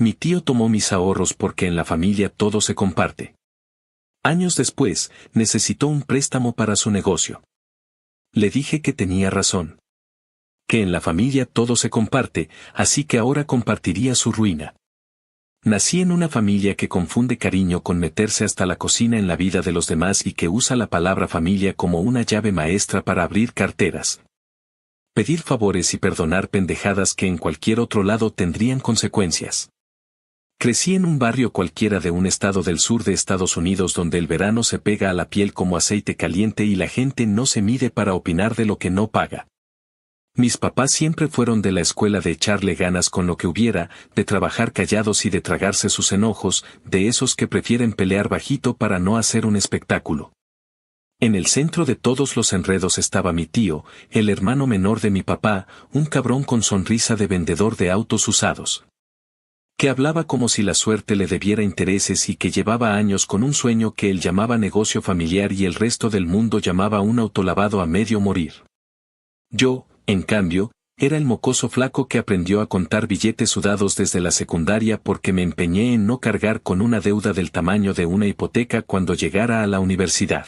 Mi tío tomó mis ahorros porque en la familia todo se comparte. Años después, necesitó un préstamo para su negocio. Le dije que tenía razón. Que en la familia todo se comparte, así que ahora compartiría su ruina. Nací en una familia que confunde cariño con meterse hasta la cocina en la vida de los demás y que usa la palabra familia como una llave maestra para abrir carteras. Pedir favores y perdonar pendejadas que en cualquier otro lado tendrían consecuencias. Crecí en un barrio cualquiera de un estado del sur de Estados Unidos donde el verano se pega a la piel como aceite caliente y la gente no se mide para opinar de lo que no paga. Mis papás siempre fueron de la escuela de echarle ganas con lo que hubiera, de trabajar callados y de tragarse sus enojos, de esos que prefieren pelear bajito para no hacer un espectáculo. En el centro de todos los enredos estaba mi tío, el hermano menor de mi papá, un cabrón con sonrisa de vendedor de autos usados. Que hablaba como si la suerte le debiera intereses y que llevaba años con un sueño que él llamaba negocio familiar y el resto del mundo llamaba un autolavado a medio morir. Yo, en cambio, era el mocoso flaco que aprendió a contar billetes sudados desde la secundaria porque me empeñé en no cargar con una deuda del tamaño de una hipoteca cuando llegara a la universidad.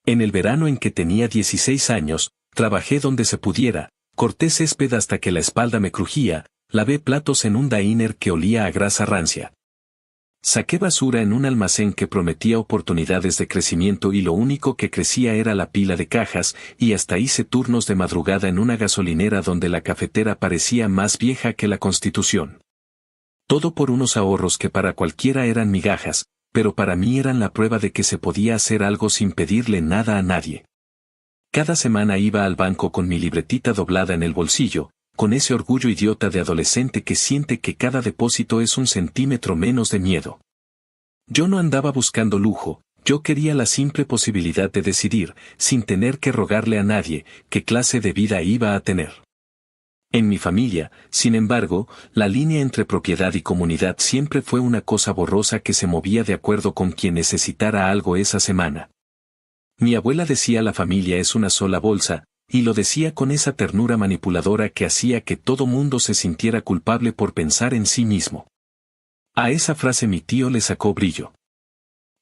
En el verano en que tenía 16 años, trabajé donde se pudiera, corté césped hasta que la espalda me crujía, lavé platos en un diner que olía a grasa rancia. Saqué basura en un almacén que prometía oportunidades de crecimiento y lo único que crecía era la pila de cajas, y hasta hice turnos de madrugada en una gasolinera donde la cafetera parecía más vieja que la Constitución. Todo por unos ahorros que para cualquiera eran migajas, pero para mí eran la prueba de que se podía hacer algo sin pedirle nada a nadie. Cada semana iba al banco con mi libretita doblada en el bolsillo, con ese orgullo idiota de adolescente que siente que cada depósito es un centímetro menos de miedo. Yo no andaba buscando lujo, yo quería la simple posibilidad de decidir, sin tener que rogarle a nadie, qué clase de vida iba a tener. En mi familia, sin embargo, la línea entre propiedad y comunidad siempre fue una cosa borrosa que se movía de acuerdo con quien necesitara algo esa semana. Mi abuela decía la familia es una sola bolsa, y lo decía con esa ternura manipuladora que hacía que todo mundo se sintiera culpable por pensar en sí mismo. A esa frase mi tío le sacó brillo.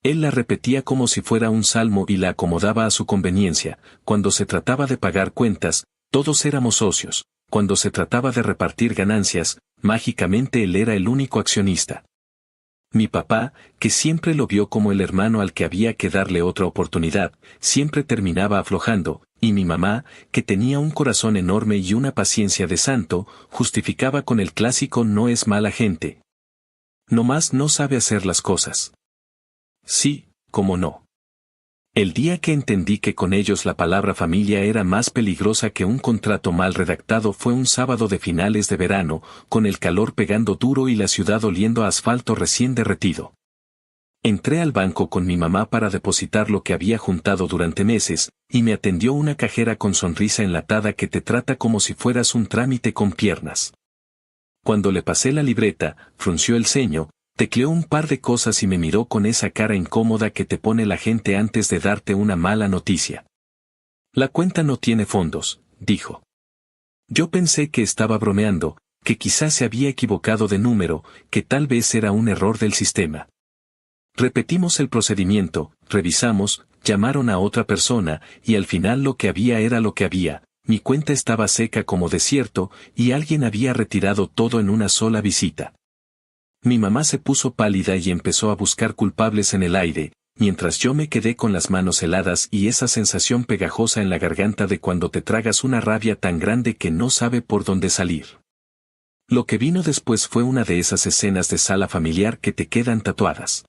Él la repetía como si fuera un salmo y la acomodaba a su conveniencia. Cuando se trataba de pagar cuentas, todos éramos socios. Cuando se trataba de repartir ganancias, mágicamente él era el único accionista. Mi papá, que siempre lo vio como el hermano al que había que darle otra oportunidad, siempre terminaba aflojando, y mi mamá, que tenía un corazón enorme y una paciencia de santo, justificaba con el clásico no es mala gente. Nomás no sabe hacer las cosas. Sí, cómo no. El día que entendí que con ellos la palabra familia era más peligrosa que un contrato mal redactado fue un sábado de finales de verano, con el calor pegando duro y la ciudad oliendo a asfalto recién derretido. Entré al banco con mi mamá para depositar lo que había juntado durante meses, y me atendió una cajera con sonrisa enlatada que te trata como si fueras un trámite con piernas. Cuando le pasé la libreta, frunció el ceño, tecleó un par de cosas y me miró con esa cara incómoda que te pone la gente antes de darte una mala noticia. La cuenta no tiene fondos, dijo. Yo pensé que estaba bromeando, que quizás se había equivocado de número, que tal vez era un error del sistema. Repetimos el procedimiento, revisamos, llamaron a otra persona, y al final lo que había era lo que había, mi cuenta estaba seca como desierto, y alguien había retirado todo en una sola visita. Mi mamá se puso pálida y empezó a buscar culpables en el aire, mientras yo me quedé con las manos heladas y esa sensación pegajosa en la garganta de cuando te tragas una rabia tan grande que no sabe por dónde salir. Lo que vino después fue una de esas escenas de sala familiar que te quedan tatuadas.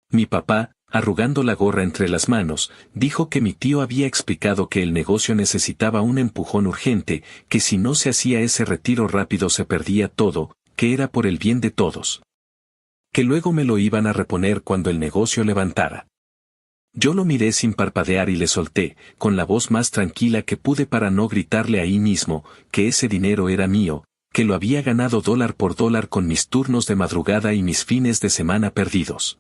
Mi papá, arrugando la gorra entre las manos, dijo que mi tío había explicado que el negocio necesitaba un empujón urgente, que si no se hacía ese retiro rápido se perdía todo, que era por el bien de todos. Que luego me lo iban a reponer cuando el negocio levantara. Yo lo miré sin parpadear y le solté, con la voz más tranquila que pude para no gritarle ahí mismo, que ese dinero era mío, que lo había ganado dólar por dólar con mis turnos de madrugada y mis fines de semana perdidos.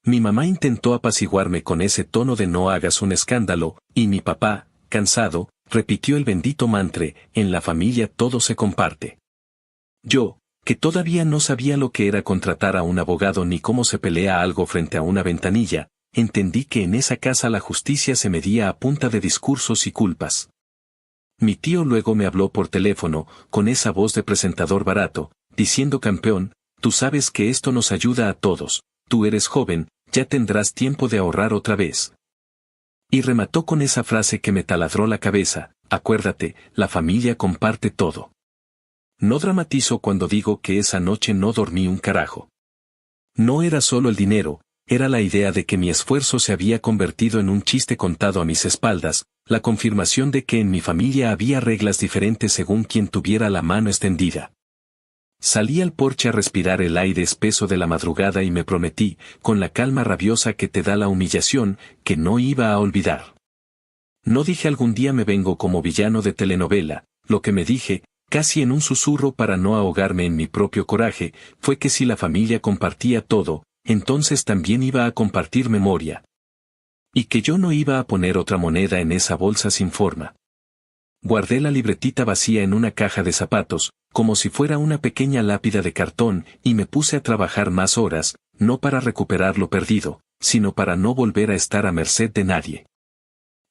Mi mamá intentó apaciguarme con ese tono de no hagas un escándalo, y mi papá, cansado, repitió el bendito mantra, en la familia todo se comparte. Yo, Que todavía no sabía lo que era contratar a un abogado ni cómo se pelea algo frente a una ventanilla, entendí que en esa casa la justicia se medía a punta de discursos y culpas. Mi tío luego me habló por teléfono, con esa voz de presentador barato, diciendo: campeón, tú sabes que esto nos ayuda a todos, tú eres joven, ya tendrás tiempo de ahorrar otra vez. Y remató con esa frase que me taladró la cabeza: acuérdate, la familia comparte todo. No dramatizo cuando digo que esa noche no dormí un carajo. No era solo el dinero, era la idea de que mi esfuerzo se había convertido en un chiste contado a mis espaldas, la confirmación de que en mi familia había reglas diferentes según quien tuviera la mano extendida. Salí al porche a respirar el aire espeso de la madrugada y me prometí, con la calma rabiosa que te da la humillación, que no iba a olvidar. No dije algún día me vengo como villano de telenovela, lo que me dije, casi en un susurro para no ahogarme en mi propio coraje, fue que si la familia compartía todo, entonces también iba a compartir memoria. Y que yo no iba a poner otra moneda en esa bolsa sin forma. Guardé la libretita vacía en una caja de zapatos, como si fuera una pequeña lápida de cartón, y me puse a trabajar más horas, no para recuperar lo perdido, sino para no volver a estar a merced de nadie.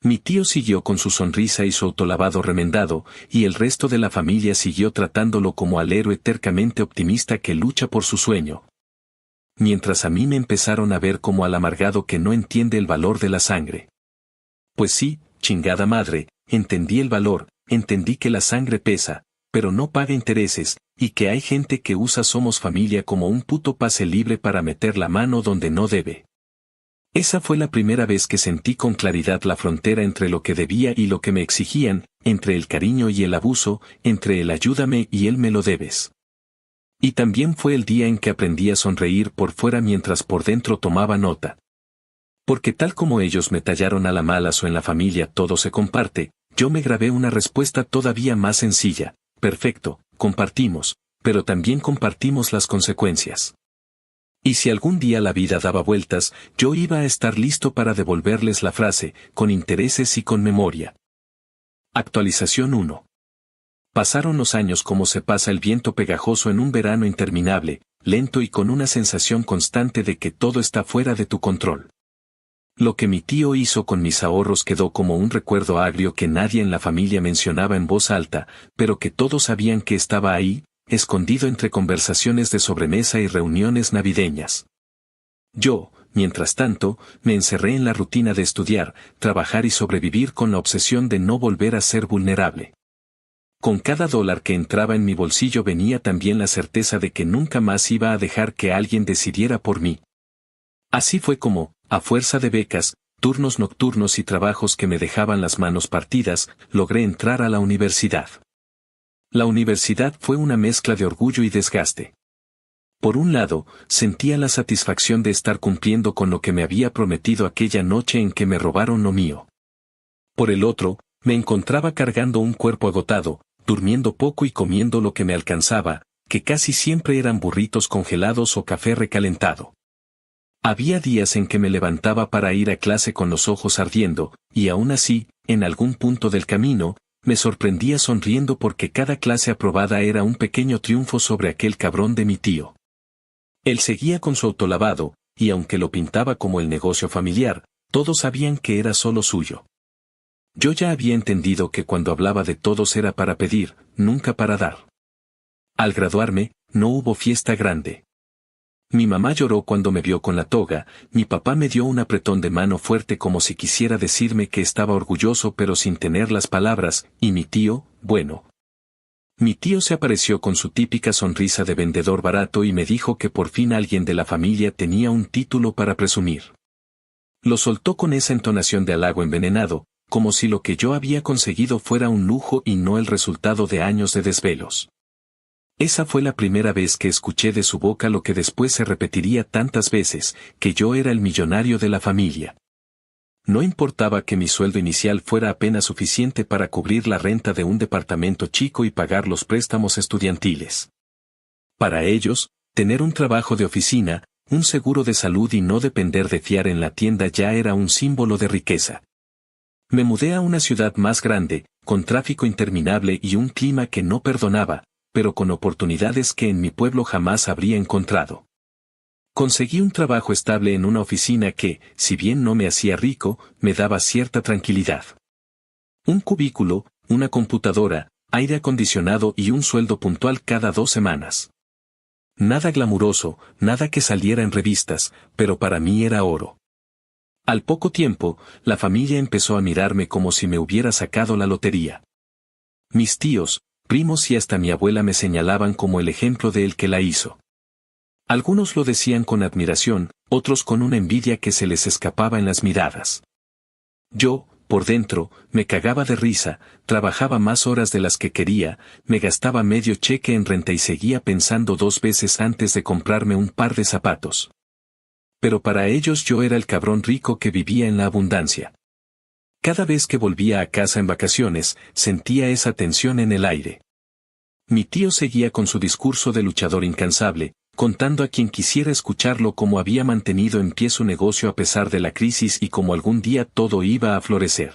Mi tío siguió con su sonrisa y su autolavado remendado, y el resto de la familia siguió tratándolo como al héroe tercamente optimista que lucha por su sueño. Mientras a mí me empezaron a ver como al amargado que no entiende el valor de la sangre. Pues sí, chingada madre, entendí el valor, entendí que la sangre pesa, pero no paga intereses, y que hay gente que usa Somos Familia como un puto pase libre para meter la mano donde no debe. Esa fue la primera vez que sentí con claridad la frontera entre lo que debía y lo que me exigían, entre el cariño y el abuso, entre el ayúdame y el me lo debes. Y también fue el día en que aprendí a sonreír por fuera mientras por dentro tomaba nota. Porque tal como ellos me tallaron a la mala o en la familia todo se comparte, yo me grabé una respuesta todavía más sencilla: perfecto, compartimos, pero también compartimos las consecuencias. Y si algún día la vida daba vueltas, yo iba a estar listo para devolverles la frase, con intereses y con memoria. Actualización 1. Pasaron los años como se pasa el viento pegajoso en un verano interminable, lento y con una sensación constante de que todo está fuera de tu control. Lo que mi tío hizo con mis ahorros quedó como un recuerdo agrio que nadie en la familia mencionaba en voz alta, pero que todos sabían que estaba ahí, escondido entre conversaciones de sobremesa y reuniones navideñas. Yo, mientras tanto, me encerré en la rutina de estudiar, trabajar y sobrevivir con la obsesión de no volver a ser vulnerable. Con cada dólar que entraba en mi bolsillo venía también la certeza de que nunca más iba a dejar que alguien decidiera por mí. Así fue como, a fuerza de becas, turnos nocturnos y trabajos que me dejaban las manos partidas, logré entrar a la universidad. La universidad fue una mezcla de orgullo y desgaste. Por un lado, sentía la satisfacción de estar cumpliendo con lo que me había prometido aquella noche en que me robaron lo mío. Por el otro, me encontraba cargando un cuerpo agotado, durmiendo poco y comiendo lo que me alcanzaba, que casi siempre eran burritos congelados o café recalentado. Había días en que me levantaba para ir a clase con los ojos ardiendo, y aún así, en algún punto del camino, me sorprendía sonriendo porque cada clase aprobada era un pequeño triunfo sobre aquel cabrón de mi tío. Él seguía con su autolavado, y aunque lo pintaba como el negocio familiar, todos sabían que era solo suyo. Yo ya había entendido que cuando hablaba de todos era para pedir, nunca para dar. Al graduarme, no hubo fiesta grande. Mi mamá lloró cuando me vio con la toga, mi papá me dio un apretón de mano fuerte como si quisiera decirme que estaba orgulloso pero sin tener las palabras, y mi tío, bueno. Mi tío se apareció con su típica sonrisa de vendedor barato y me dijo que por fin alguien de la familia tenía un título para presumir. Lo soltó con esa entonación de halago envenenado, como si lo que yo había conseguido fuera un lujo y no el resultado de años de desvelos. Esa fue la primera vez que escuché de su boca lo que después se repetiría tantas veces, que yo era el millonario de la familia. No importaba que mi sueldo inicial fuera apenas suficiente para cubrir la renta de un departamento chico y pagar los préstamos estudiantiles. Para ellos, tener un trabajo de oficina, un seguro de salud y no depender de fiar en la tienda ya era un símbolo de riqueza. Me mudé a una ciudad más grande, con tráfico interminable y un clima que no perdonaba, pero con oportunidades que en mi pueblo jamás habría encontrado. Conseguí un trabajo estable en una oficina que, si bien no me hacía rico, me daba cierta tranquilidad. Un cubículo, una computadora, aire acondicionado y un sueldo puntual cada 2 semanas. Nada glamuroso, nada que saliera en revistas, pero para mí era oro. Al poco tiempo, la familia empezó a mirarme como si me hubiera sacado la lotería. Mis tíos, primos y hasta mi abuela me señalaban como el ejemplo de el que la hizo. Algunos lo decían con admiración, otros con una envidia que se les escapaba en las miradas. Yo, por dentro, me cagaba de risa, trabajaba más horas de las que quería, me gastaba medio cheque en renta y seguía pensando 2 veces antes de comprarme un par de zapatos. Pero para ellos yo era el cabrón rico que vivía en la abundancia. Cada vez que volvía a casa en vacaciones, sentía esa tensión en el aire. Mi tío seguía con su discurso de luchador incansable, contando a quien quisiera escucharlo cómo había mantenido en pie su negocio a pesar de la crisis y cómo algún día todo iba a florecer.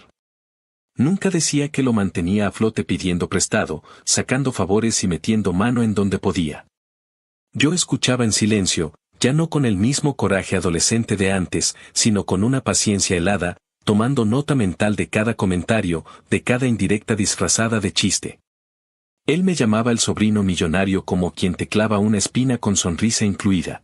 Nunca decía que lo mantenía a flote pidiendo prestado, sacando favores y metiendo mano en donde podía. Yo escuchaba en silencio, ya no con el mismo coraje adolescente de antes, sino con una paciencia helada, tomando nota mental de cada comentario, de cada indirecta disfrazada de chiste. Él me llamaba el sobrino millonario como quien te clava una espina con sonrisa incluida.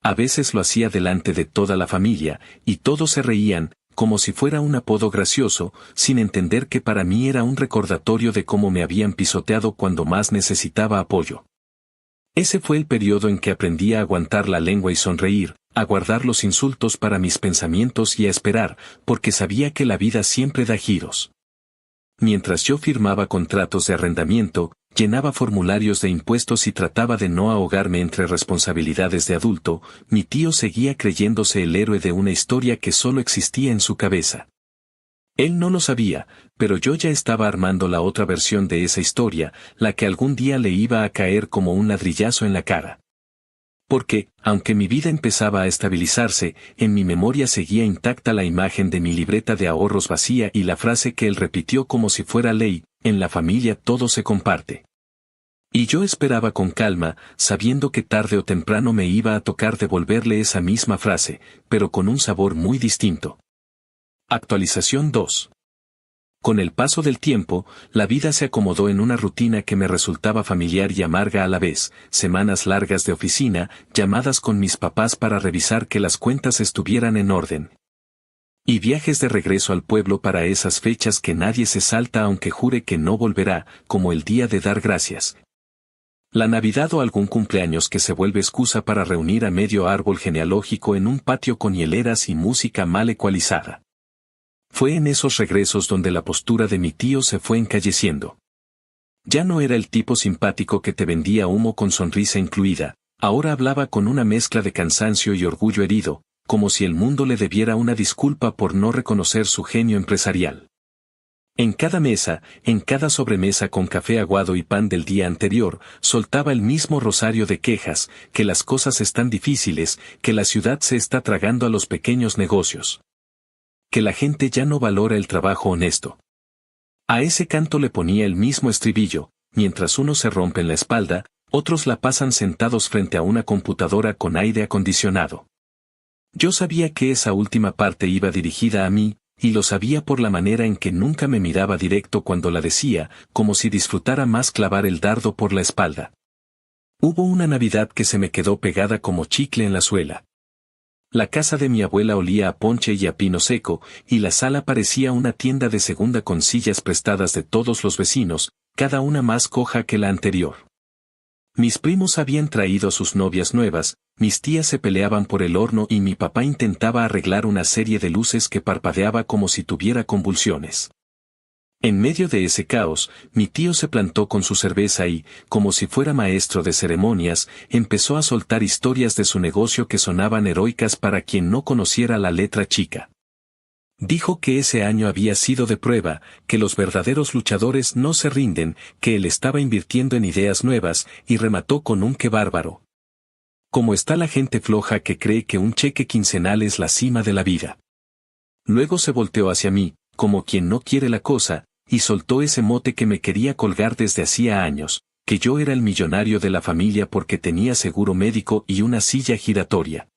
A veces lo hacía delante de toda la familia, y todos se reían, como si fuera un apodo gracioso, sin entender que para mí era un recordatorio de cómo me habían pisoteado cuando más necesitaba apoyo. Ese fue el periodo en que aprendí a aguantar la lengua y sonreír, a guardar los insultos para mis pensamientos y a esperar, porque sabía que la vida siempre da giros. Mientras yo firmaba contratos de arrendamiento, llenaba formularios de impuestos y trataba de no ahogarme entre responsabilidades de adulto, mi tío seguía creyéndose el héroe de una historia que solo existía en su cabeza. Él no lo sabía, pero yo ya estaba armando la otra versión de esa historia, la que algún día le iba a caer como un ladrillazo en la cara. Porque, aunque mi vida empezaba a estabilizarse, en mi memoria seguía intacta la imagen de mi libreta de ahorros vacía y la frase que él repitió como si fuera ley: en la familia todo se comparte. Y yo esperaba con calma, sabiendo que tarde o temprano me iba a tocar devolverle esa misma frase, pero con un sabor muy distinto. Actualización 2. Con el paso del tiempo, la vida se acomodó en una rutina que me resultaba familiar y amarga a la vez, semanas largas de oficina, llamadas con mis papás para revisar que las cuentas estuvieran en orden. Y viajes de regreso al pueblo para esas fechas que nadie se salta aunque jure que no volverá, como el día de dar gracias. La Navidad o algún cumpleaños que se vuelve excusa para reunir a medio árbol genealógico en un patio con hieleras y música mal ecualizada. Fue en esos regresos donde la postura de mi tío se fue encalleciendo. Ya no era el tipo simpático que te vendía humo con sonrisa incluida, ahora hablaba con una mezcla de cansancio y orgullo herido, como si el mundo le debiera una disculpa por no reconocer su genio empresarial. En cada mesa, en cada sobremesa con café aguado y pan del día anterior, soltaba el mismo rosario de quejas, que las cosas están difíciles, que la ciudad se está tragando a los pequeños negocios. Que la gente ya no valora el trabajo honesto. A ese canto le ponía el mismo estribillo: mientras unos se rompen la espalda, otros la pasan sentados frente a una computadora con aire acondicionado. Yo sabía que esa última parte iba dirigida a mí, y lo sabía por la manera en que nunca me miraba directo cuando la decía, como si disfrutara más clavar el dardo por la espalda. Hubo una Navidad que se me quedó pegada como chicle en la suela. La casa de mi abuela olía a ponche y a pino seco, y la sala parecía una tienda de segunda con sillas prestadas de todos los vecinos, cada una más coja que la anterior. Mis primos habían traído a sus novias nuevas, mis tías se peleaban por el horno y mi papá intentaba arreglar una serie de luces que parpadeaba como si tuviera convulsiones. En medio de ese caos, mi tío se plantó con su cerveza y, como si fuera maestro de ceremonias, empezó a soltar historias de su negocio que sonaban heroicas para quien no conociera la letra chica. Dijo que ese año había sido de prueba, que los verdaderos luchadores no se rinden, que él estaba invirtiendo en ideas nuevas, y remató con un qué bárbaro. Como está la gente floja que cree que un cheque quincenal es la cima de la vida. Luego se volteó hacia mí, como quien no quiere la cosa, y soltó ese mote que me quería colgar desde hacía años: que yo era el millonario de la familia porque tenía seguro médico y una silla giratoria.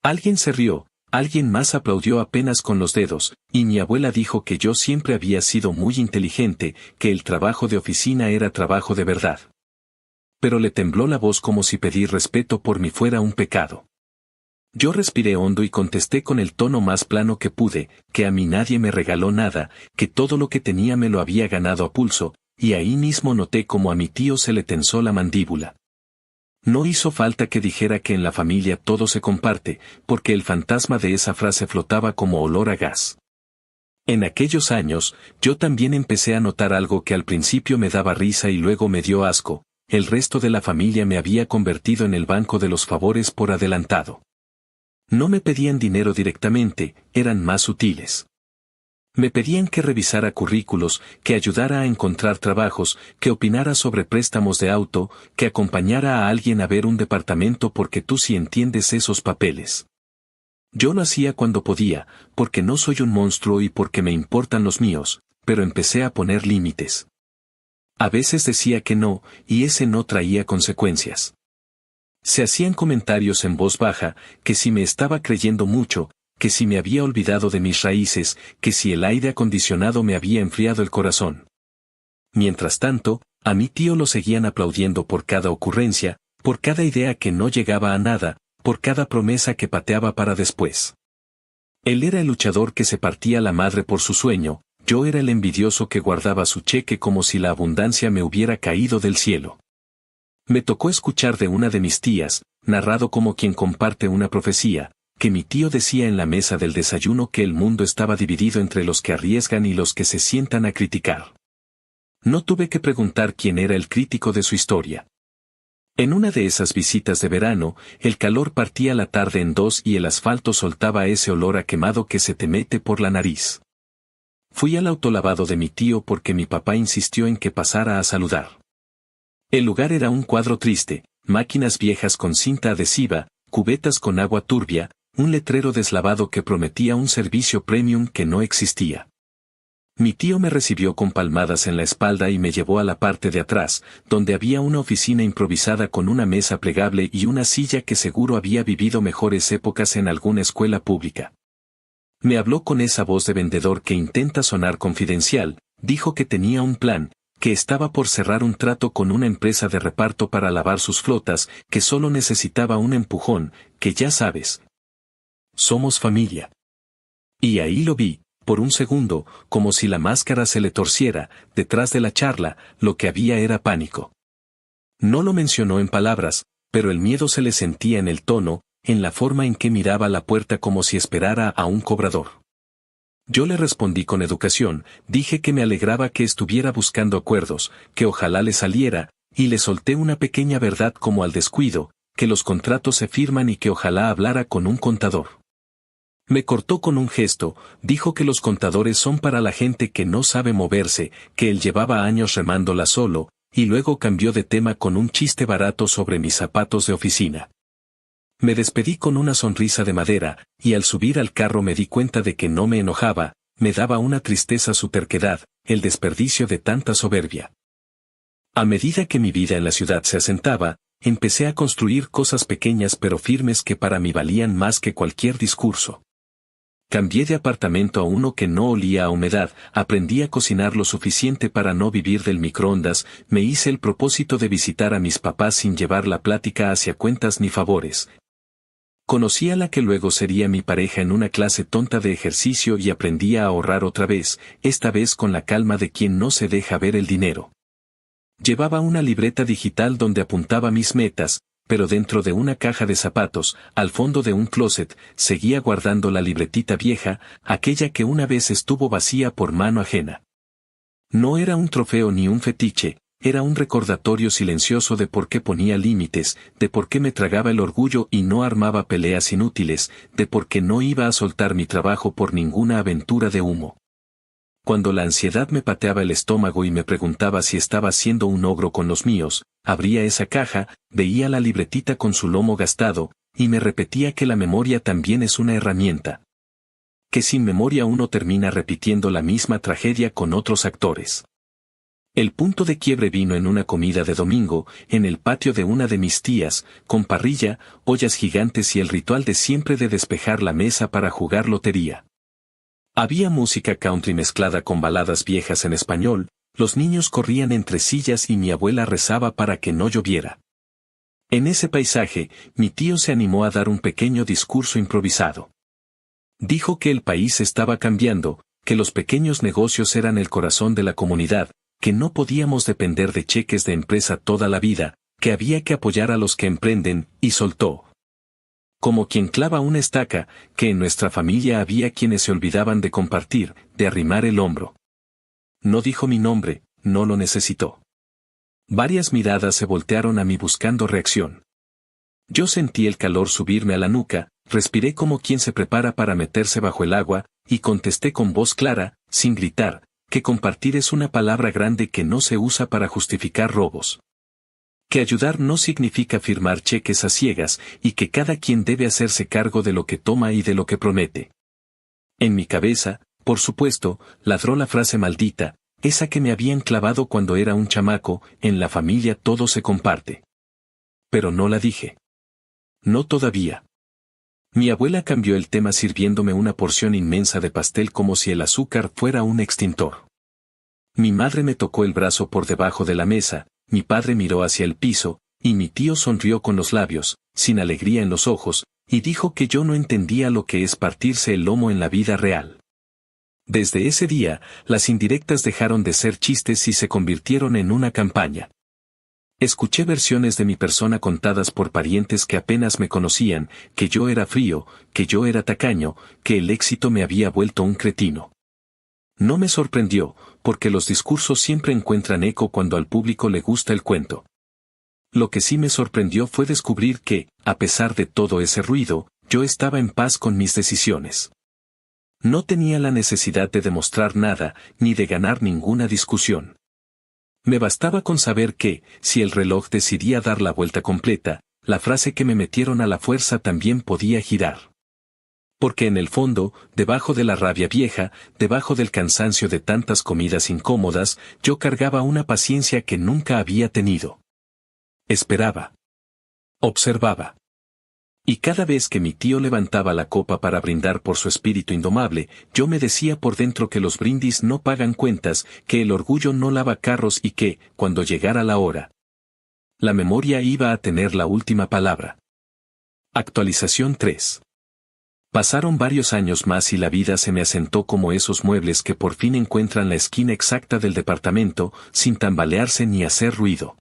Alguien se rió, alguien más aplaudió apenas con los dedos, y mi abuela dijo que yo siempre había sido muy inteligente, que el trabajo de oficina era trabajo de verdad. Pero le tembló la voz como si pedir respeto por mí fuera un pecado. Yo respiré hondo y contesté con el tono más plano que pude, que a mí nadie me regaló nada, que todo lo que tenía me lo había ganado a pulso, y ahí mismo noté como a mi tío se le tensó la mandíbula. No hizo falta que dijera que en la familia todo se comparte, porque el fantasma de esa frase flotaba como olor a gas. En aquellos años, yo también empecé a notar algo que al principio me daba risa y luego me dio asco: el resto de la familia me había convertido en el banco de los favores por adelantado. No me pedían dinero directamente, eran más sutiles. Me pedían que revisara currículos, que ayudara a encontrar trabajos, que opinara sobre préstamos de auto, que acompañara a alguien a ver un departamento porque tú sí entiendes esos papeles. Yo lo hacía cuando podía, porque no soy un monstruo y porque me importan los míos, pero empecé a poner límites. A veces decía que no, y ese no traía consecuencias. Se hacían comentarios en voz baja, que si me estaba creyendo mucho, que si me había olvidado de mis raíces, que si el aire acondicionado me había enfriado el corazón. Mientras tanto, a mi tío lo seguían aplaudiendo por cada ocurrencia, por cada idea que no llegaba a nada, por cada promesa que pateaba para después. Él era el luchador que se partía la madre por su sueño, yo era el envidioso que guardaba su cheque como si la abundancia me hubiera caído del cielo. Me tocó escuchar de una de mis tías, narrado como quien comparte una profecía, que mi tío decía en la mesa del desayuno que el mundo estaba dividido entre los que arriesgan y los que se sientan a criticar. No tuve que preguntar quién era el crítico de su historia. En una de esas visitas de verano, el calor partía la tarde en dos y el asfalto soltaba ese olor a quemado que se te mete por la nariz. Fui al autolavado de mi tío porque mi papá insistió en que pasara a saludar. El lugar era un cuadro triste: máquinas viejas con cinta adhesiva, cubetas con agua turbia, un letrero deslavado que prometía un servicio premium que no existía. Mi tío me recibió con palmadas en la espalda y me llevó a la parte de atrás, donde había una oficina improvisada con una mesa plegable y una silla que seguro había vivido mejores épocas en alguna escuela pública. Me habló con esa voz de vendedor que intenta sonar confidencial, dijo que tenía un plan, que estaba por cerrar un trato con una empresa de reparto para lavar sus flotas, que solo necesitaba un empujón, que ya sabes. Somos familia. Y ahí lo vi, por un segundo, como si la máscara se le torciera. Detrás de la charla, lo que había era pánico. No lo mencionó en palabras, pero el miedo se le sentía en el tono, en la forma en que miraba la puerta como si esperara a un cobrador. Yo le respondí con educación, dije que me alegraba que estuviera buscando acuerdos, que ojalá le saliera, y le solté una pequeña verdad como al descuido, que los contratos se firman y que ojalá hablara con un contador. Me cortó con un gesto, dijo que los contadores son para la gente que no sabe moverse, que él llevaba años remándola solo, y luego cambió de tema con un chiste barato sobre mis zapatos de oficina. Me despedí con una sonrisa de madera, y al subir al carro me di cuenta de que no me enojaba, me daba una tristeza su terquedad, el desperdicio de tanta soberbia. A medida que mi vida en la ciudad se asentaba, empecé a construir cosas pequeñas pero firmes que para mí valían más que cualquier discurso. Cambié de apartamento a uno que no olía a humedad, aprendí a cocinar lo suficiente para no vivir del microondas, me hice el propósito de visitar a mis papás sin llevar la plática hacia cuentas ni favores. Conocí a la que luego sería mi pareja en una clase tonta de ejercicio y aprendí a ahorrar otra vez, esta vez con la calma de quien no se deja ver el dinero. Llevaba una libreta digital donde apuntaba mis metas, pero dentro de una caja de zapatos, al fondo de un closet, seguía guardando la libretita vieja, aquella que una vez estuvo vacía por mano ajena. No era un trofeo ni un fetiche, era un recordatorio silencioso de por qué ponía límites, de por qué me tragaba el orgullo y no armaba peleas inútiles, de por qué no iba a soltar mi trabajo por ninguna aventura de humo. Cuando la ansiedad me pateaba el estómago y me preguntaba si estaba siendo un ogro con los míos, abría esa caja, veía la libretita con su lomo gastado, y me repetía que la memoria también es una herramienta. Que sin memoria uno termina repitiendo la misma tragedia con otros actores. El punto de quiebre vino en una comida de domingo, en el patio de una de mis tías, con parrilla, ollas gigantes y el ritual de siempre de despejar la mesa para jugar lotería. Había música country mezclada con baladas viejas en español, los niños corrían entre sillas y mi abuela rezaba para que no lloviera. En ese paisaje, mi tío se animó a dar un pequeño discurso improvisado. Dijo que el país estaba cambiando, que los pequeños negocios eran el corazón de la comunidad, que no podíamos depender de cheques de empresa toda la vida, que había que apoyar a los que emprenden, y soltó. Como quien clava una estaca, que en nuestra familia había quienes se olvidaban de compartir, de arrimar el hombro. No dijo mi nombre, no lo necesitó. Varias miradas se voltearon a mí buscando reacción. Yo sentí el calor subirme a la nuca, respiré como quien se prepara para meterse bajo el agua, y contesté con voz clara, sin gritar, que compartir es una palabra grande que no se usa para justificar robos. Que ayudar no significa firmar cheques a ciegas, y que cada quien debe hacerse cargo de lo que toma y de lo que promete. En mi cabeza, por supuesto, ladró la frase maldita, esa que me habían clavado cuando era un chamaco, en la familia todo se comparte. Pero no la dije. No todavía. Mi abuela cambió el tema sirviéndome una porción inmensa de pastel como si el azúcar fuera un extintor. Mi madre me tocó el brazo por debajo de la mesa, mi padre miró hacia el piso, y mi tío sonrió con los labios, sin alegría en los ojos, y dijo que yo no entendía lo que es partirse el lomo en la vida real. Desde ese día, las indirectas dejaron de ser chistes y se convirtieron en una campaña. Escuché versiones de mi persona contadas por parientes que apenas me conocían, que yo era frío, que yo era tacaño, que el éxito me había vuelto un cretino. No me sorprendió, porque los discursos siempre encuentran eco cuando al público le gusta el cuento. Lo que sí me sorprendió fue descubrir que, a pesar de todo ese ruido, yo estaba en paz con mis decisiones. No tenía la necesidad de demostrar nada, ni de ganar ninguna discusión. Me bastaba con saber que, si el reloj decidía dar la vuelta completa, la frase que me metieron a la fuerza también podía girar. Porque en el fondo, debajo de la rabia vieja, debajo del cansancio de tantas comidas incómodas, yo cargaba una paciencia que nunca había tenido. Esperaba. Observaba. Y cada vez que mi tío levantaba la copa para brindar por su espíritu indomable, yo me decía por dentro que los brindis no pagan cuentas, que el orgullo no lava carros y que, cuando llegara la hora, la memoria iba a tener la última palabra. Actualización 3. Pasaron varios años más y la vida se me asentó como esos muebles que por fin encuentran la esquina exacta del departamento, sin tambalearse ni hacer ruido.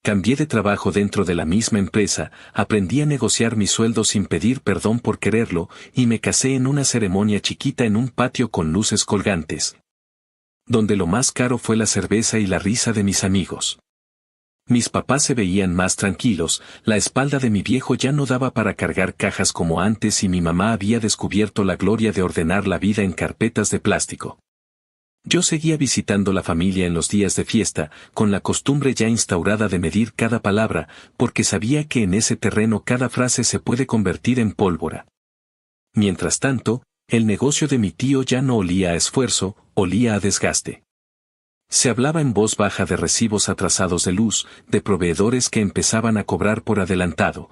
Cambié de trabajo dentro de la misma empresa, aprendí a negociar mi sueldo sin pedir perdón por quererlo, y me casé en una ceremonia chiquita en un patio con luces colgantes, donde lo más caro fue la cerveza y la risa de mis amigos. Mis papás se veían más tranquilos, la espalda de mi viejo ya no daba para cargar cajas como antes y mi mamá había descubierto la gloria de ordenar la vida en carpetas de plástico. Yo seguía visitando la familia en los días de fiesta, con la costumbre ya instaurada de medir cada palabra, porque sabía que en ese terreno cada frase se puede convertir en pólvora. Mientras tanto, el negocio de mi tío ya no olía a esfuerzo, olía a desgaste. Se hablaba en voz baja de recibos atrasados de luz, de proveedores que empezaban a cobrar por adelantado,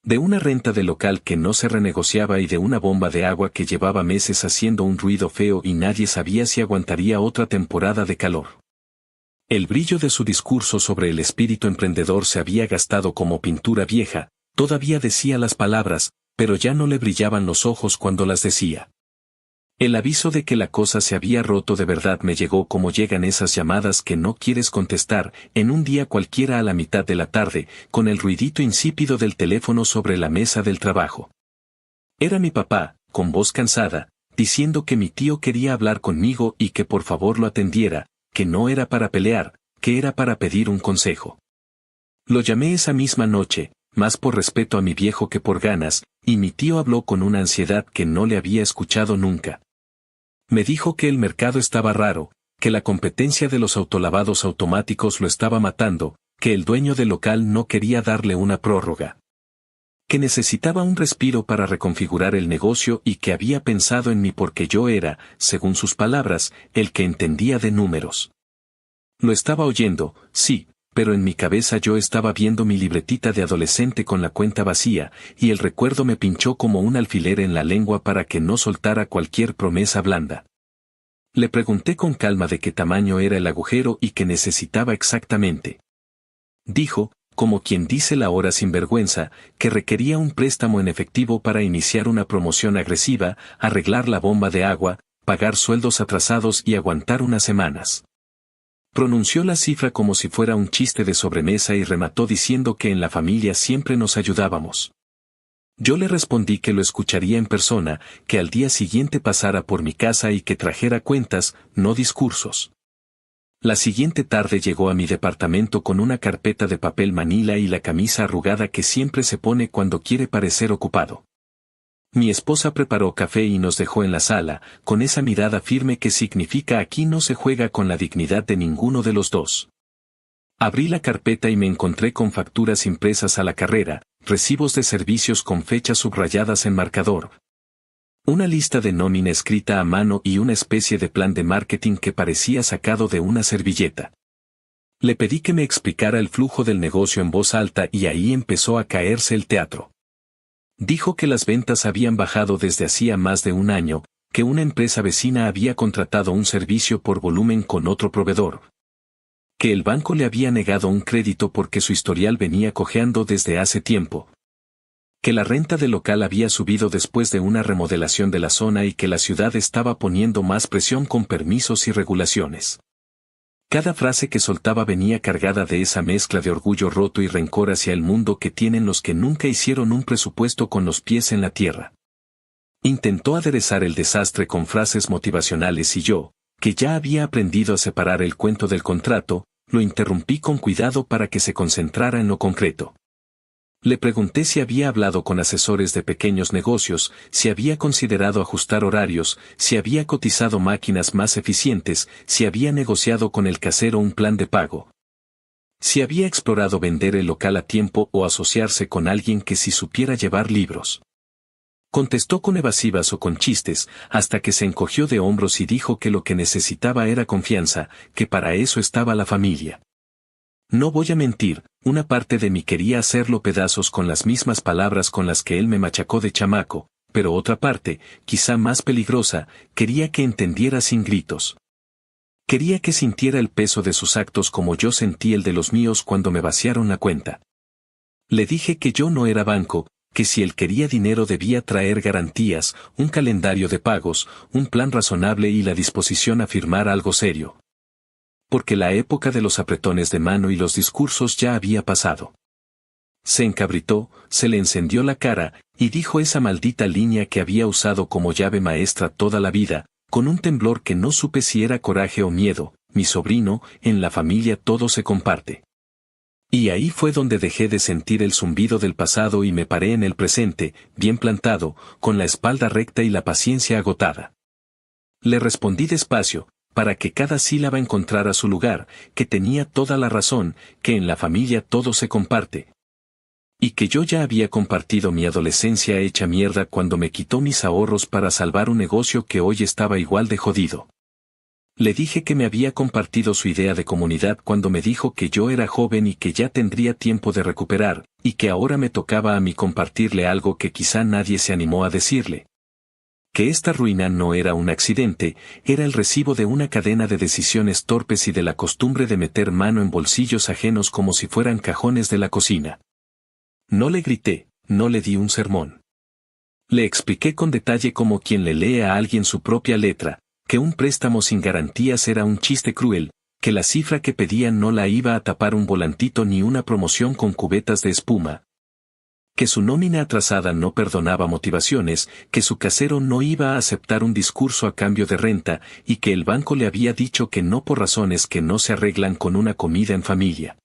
de una renta de local que no se renegociaba y de una bomba de agua que llevaba meses haciendo un ruido feo y nadie sabía si aguantaría otra temporada de calor. El brillo de su discurso sobre el espíritu emprendedor se había gastado como pintura vieja, todavía decía las palabras, pero ya no le brillaban los ojos cuando las decía. El aviso de que la cosa se había roto de verdad me llegó como llegan esas llamadas que no quieres contestar, en un día cualquiera a la mitad de la tarde, con el ruidito insípido del teléfono sobre la mesa del trabajo. Era mi papá, con voz cansada, diciendo que mi tío quería hablar conmigo y que por favor lo atendiera, que no era para pelear, que era para pedir un consejo. Lo llamé esa misma noche, más por respeto a mi viejo que por ganas, y mi tío habló con una ansiedad que no le había escuchado nunca. Me dijo que el mercado estaba raro, que la competencia de los autolavados automáticos lo estaba matando, que el dueño del local no quería darle una prórroga, que necesitaba un respiro para reconfigurar el negocio y que había pensado en mí porque yo era, según sus palabras, el que entendía de números. Lo estaba oyendo, sí, pero en mi cabeza yo estaba viendo mi libretita de adolescente con la cuenta vacía, y el recuerdo me pinchó como un alfiler en la lengua para que no soltara cualquier promesa blanda. Le pregunté con calma de qué tamaño era el agujero y qué necesitaba exactamente. Dijo, como quien dice la hora sin vergüenza, que requería un préstamo en efectivo para iniciar una promoción agresiva, arreglar la bomba de agua, pagar sueldos atrasados y aguantar unas semanas. Pronunció la cifra como si fuera un chiste de sobremesa y remató diciendo que en la familia siempre nos ayudábamos. Yo le respondí que lo escucharía en persona, que al día siguiente pasara por mi casa y que trajera cuentas, no discursos. La siguiente tarde llegó a mi departamento con una carpeta de papel manila y la camisa arrugada que siempre se pone cuando quiere parecer ocupado. Mi esposa preparó café y nos dejó en la sala, con esa mirada firme que significa aquí no se juega con la dignidad de ninguno de los dos. Abrí la carpeta y me encontré con facturas impresas a la carrera, recibos de servicios con fechas subrayadas en marcador, una lista de nómina escrita a mano y una especie de plan de marketing que parecía sacado de una servilleta. Le pedí que me explicara el flujo del negocio en voz alta y ahí empezó a caerse el teatro. Dijo que las ventas habían bajado desde hacía más de un año, que una empresa vecina había contratado un servicio por volumen con otro proveedor, que el banco le había negado un crédito porque su historial venía cojeando desde hace tiempo, que la renta del local había subido después de una remodelación de la zona y que la ciudad estaba poniendo más presión con permisos y regulaciones. Cada frase que soltaba venía cargada de esa mezcla de orgullo roto y rencor hacia el mundo que tienen los que nunca hicieron un presupuesto con los pies en la tierra. Intentó aderezar el desastre con frases motivacionales y yo, que ya había aprendido a separar el cuento del contrato, lo interrumpí con cuidado para que se concentrara en lo concreto. Le pregunté si había hablado con asesores de pequeños negocios, si había considerado ajustar horarios, si había cotizado máquinas más eficientes, si había negociado con el casero un plan de pago, si había explorado vender el local a tiempo o asociarse con alguien que sí supiera llevar libros. Contestó con evasivas o con chistes, hasta que se encogió de hombros y dijo que lo que necesitaba era confianza, que para eso estaba la familia. No voy a mentir, una parte de mí quería hacerlo pedazos con las mismas palabras con las que él me machacó de chamaco, pero otra parte, quizá más peligrosa, quería que entendiera sin gritos. Quería que sintiera el peso de sus actos como yo sentí el de los míos cuando me vaciaron la cuenta. Le dije que yo no era banco, que si él quería dinero debía traer garantías, un calendario de pagos, un plan razonable y la disposición a firmar algo serio. Porque la época de los apretones de mano y los discursos ya había pasado. Se encabritó, se le encendió la cara, y dijo esa maldita línea que había usado como llave maestra toda la vida, con un temblor que no supe si era coraje o miedo: mi sobrino, en la familia todo se comparte. Y ahí fue donde dejé de sentir el zumbido del pasado y me paré en el presente, bien plantado, con la espalda recta y la paciencia agotada. Le respondí despacio, para que cada sílaba encontrara su lugar, que tenía toda la razón, que en la familia todo se comparte. Y que yo ya había compartido mi adolescencia hecha mierda cuando me quitó mis ahorros para salvar un negocio que hoy estaba igual de jodido. Le dije que me había compartido su idea de comunidad cuando me dijo que yo era joven y que ya tendría tiempo de recuperar, y que ahora me tocaba a mí compartirle algo que quizá nadie se animó a decirle. Que esta ruina no era un accidente, era el recibo de una cadena de decisiones torpes y de la costumbre de meter mano en bolsillos ajenos como si fueran cajones de la cocina. No le grité, no le di un sermón. Le expliqué con detalle como quien le lee a alguien su propia letra, que un préstamo sin garantías era un chiste cruel, que la cifra que pedían no la iba a tapar un volantito ni una promoción con cubetas de espuma, que su nómina atrasada no perdonaba motivaciones, que su casero no iba a aceptar un discurso a cambio de renta, y que el banco le había dicho que no por razones que no se arreglan con una comida en familia.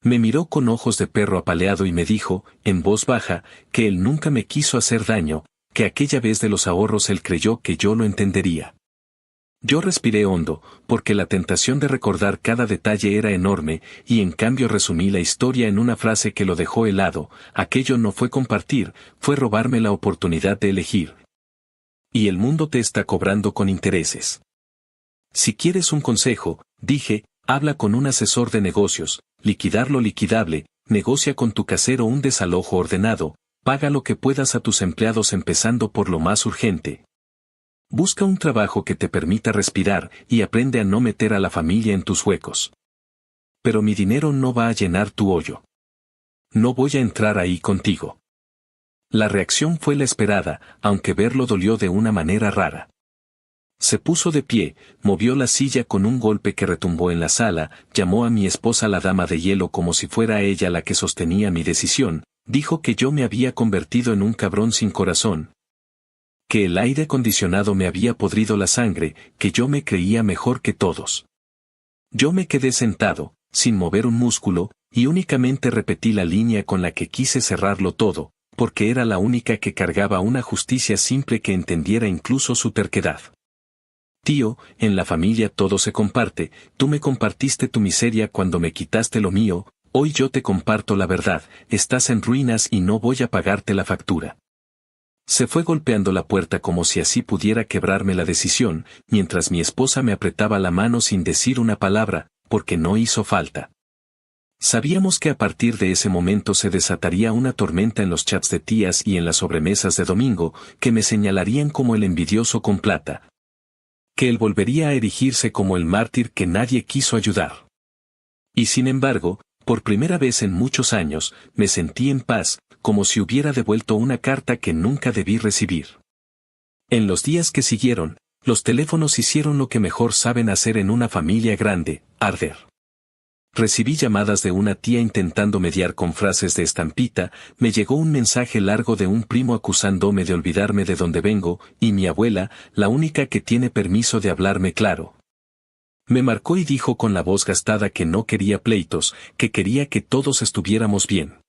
Me miró con ojos de perro apaleado y me dijo, en voz baja, que él nunca me quiso hacer daño, que aquella vez de los ahorros él creyó que yo lo entendería. Yo respiré hondo, porque la tentación de recordar cada detalle era enorme, y en cambio resumí la historia en una frase que lo dejó helado: aquello no fue compartir, fue robarme la oportunidad de elegir. Y el mundo te está cobrando con intereses. Si quieres un consejo, dije, Habla con un asesor de negocios, liquidar lo liquidable, negocia con tu casero un desalojo ordenado, paga lo que puedas a tus empleados empezando por lo más urgente. Busca un trabajo que te permita respirar y aprende a no meter a la familia en tus huecos. Pero mi dinero no va a llenar tu hoyo. No voy a entrar ahí contigo. La reacción fue la esperada, aunque verlo dolió de una manera rara. Se puso de pie, movió la silla con un golpe que retumbó en la sala, llamó a mi esposa la dama de hielo como si fuera ella la que sostenía mi decisión, dijo que yo me había convertido en un cabrón sin corazón, que el aire acondicionado me había podrido la sangre, que yo me creía mejor que todos. Yo me quedé sentado, sin mover un músculo, y únicamente repetí la línea con la que quise cerrarlo todo, porque era la única que cargaba una justicia simple que entendiera incluso su terquedad. Tío, en la familia todo se comparte, tú me compartiste tu miseria cuando me quitaste lo mío, hoy yo te comparto la verdad, estás en ruinas y no voy a pagarte la factura. Se fue golpeando la puerta como si así pudiera quebrarme la decisión, mientras mi esposa me apretaba la mano sin decir una palabra, porque no hizo falta. Sabíamos que a partir de ese momento se desataría una tormenta en los chats de tías y en las sobremesas de domingo, que me señalarían como el envidioso con plata. Que él volvería a erigirse como el mártir que nadie quiso ayudar. Y sin embargo, por primera vez en muchos años, me sentí en paz, como si hubiera devuelto una carta que nunca debí recibir. En los días que siguieron, los teléfonos hicieron lo que mejor saben hacer en una familia grande, arder. Recibí llamadas de una tía intentando mediar con frases de estampita, me llegó un mensaje largo de un primo acusándome de olvidarme de dónde vengo, y mi abuela, la única que tiene permiso de hablarme claro. Me marcó y dijo con la voz gastada que no quería pleitos, que quería que todos estuviéramos bien.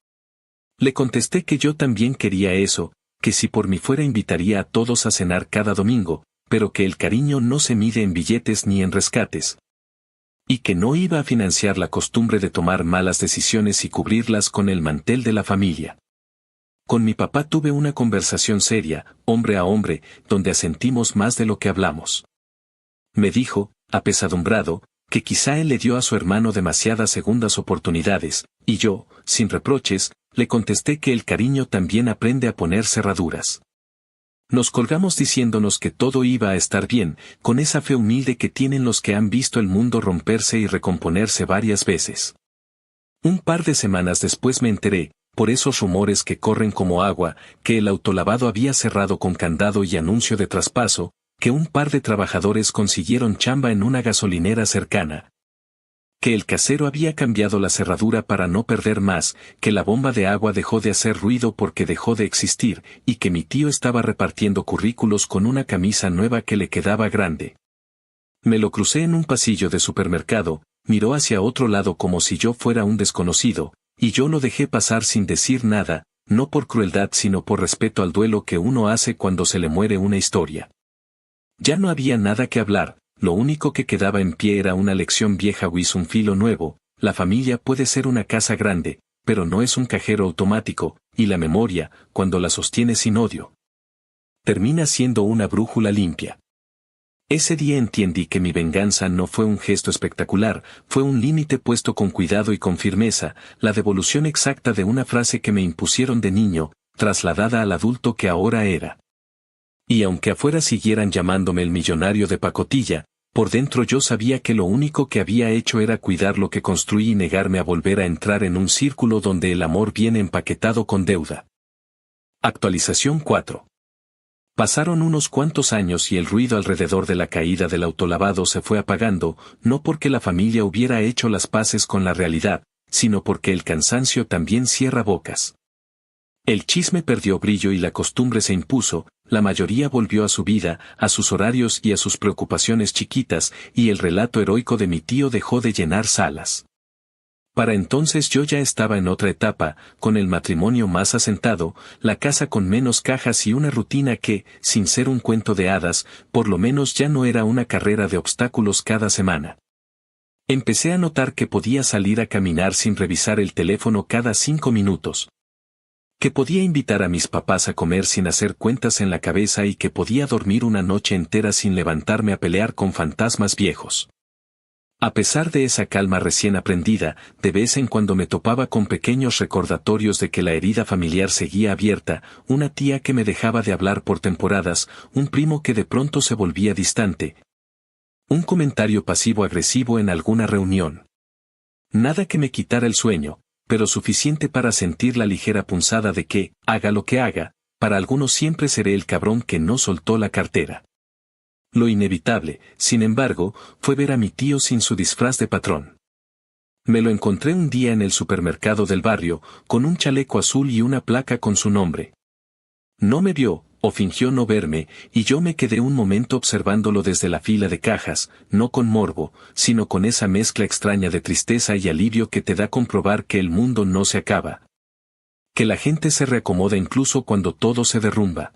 Le contesté que yo también quería eso, que si por mí fuera invitaría a todos a cenar cada domingo, pero que el cariño no se mide en billetes ni en rescates. Y que no iba a financiar la costumbre de tomar malas decisiones y cubrirlas con el mantel de la familia. Con mi papá tuve una conversación seria, hombre a hombre, donde asentimos más de lo que hablamos. Me dijo, apesadumbrado, que quizá él le dio a su hermano demasiadas segundas oportunidades, y yo, sin reproches, le contesté que el cariño también aprende a poner cerraduras. Nos colgamos diciéndonos que todo iba a estar bien, con esa fe humilde que tienen los que han visto el mundo romperse y recomponerse varias veces. Un par de semanas después me enteré, por esos rumores que corren como agua, que el autolavado había cerrado con candado y anuncio de traspaso, que un par de trabajadores consiguieron chamba en una gasolinera cercana. Que el casero había cambiado la cerradura para no perder más, que la bomba de agua dejó de hacer ruido porque dejó de existir, y que mi tío estaba repartiendo currículos con una camisa nueva que le quedaba grande. Me lo crucé en un pasillo de supermercado, miró hacia otro lado como si yo fuera un desconocido, y yo lo dejé pasar sin decir nada, no por crueldad sino por respeto al duelo que uno hace cuando se le muere una historia. Ya no había nada que hablar. Lo único que quedaba en pie era una lección vieja o un filo nuevo, la familia puede ser una casa grande, pero no es un cajero automático, y la memoria, cuando la sostiene sin odio, termina siendo una brújula limpia. Ese día entendí que mi venganza no fue un gesto espectacular, fue un límite puesto con cuidado y con firmeza, la devolución exacta de una frase que me impusieron de niño, trasladada al adulto que ahora era. Y aunque afuera siguieran llamándome el millonario de pacotilla, por dentro yo sabía que lo único que había hecho era cuidar lo que construí y negarme a volver a entrar en un círculo donde el amor viene empaquetado con deuda. Actualización 4. Pasaron unos cuantos años y el ruido alrededor de la caída del autolavado se fue apagando, no porque la familia hubiera hecho las paces con la realidad, sino porque el cansancio también cierra bocas. El chisme perdió brillo y la costumbre se impuso, la mayoría volvió a su vida, a sus horarios y a sus preocupaciones chiquitas, y el relato heroico de mi tío dejó de llenar salas. Para entonces yo ya estaba en otra etapa, con el matrimonio más asentado, la casa con menos cajas y una rutina que, sin ser un cuento de hadas, por lo menos ya no era una carrera de obstáculos cada semana. Empecé a notar que podía salir a caminar sin revisar el teléfono cada 5 minutos. Que podía invitar a mis papás a comer sin hacer cuentas en la cabeza y que podía dormir una noche entera sin levantarme a pelear con fantasmas viejos. A pesar de esa calma recién aprendida, de vez en cuando me topaba con pequeños recordatorios de que la herida familiar seguía abierta, una tía que me dejaba de hablar por temporadas, un primo que de pronto se volvía distante, un comentario pasivo-agresivo en alguna reunión. Nada que me quitara el sueño, pero suficiente para sentir la ligera punzada de que, haga lo que haga, para algunos siempre seré el cabrón que no soltó la cartera. Lo inevitable, sin embargo, fue ver a mi tío sin su disfraz de patrón. Me lo encontré un día en el supermercado del barrio, con un chaleco azul y una placa con su nombre. No me vio, o fingió no verme, y yo me quedé un momento observándolo desde la fila de cajas, no con morbo, sino con esa mezcla extraña de tristeza y alivio que te da comprobar que el mundo no se acaba. Que la gente se reacomoda incluso cuando todo se derrumba.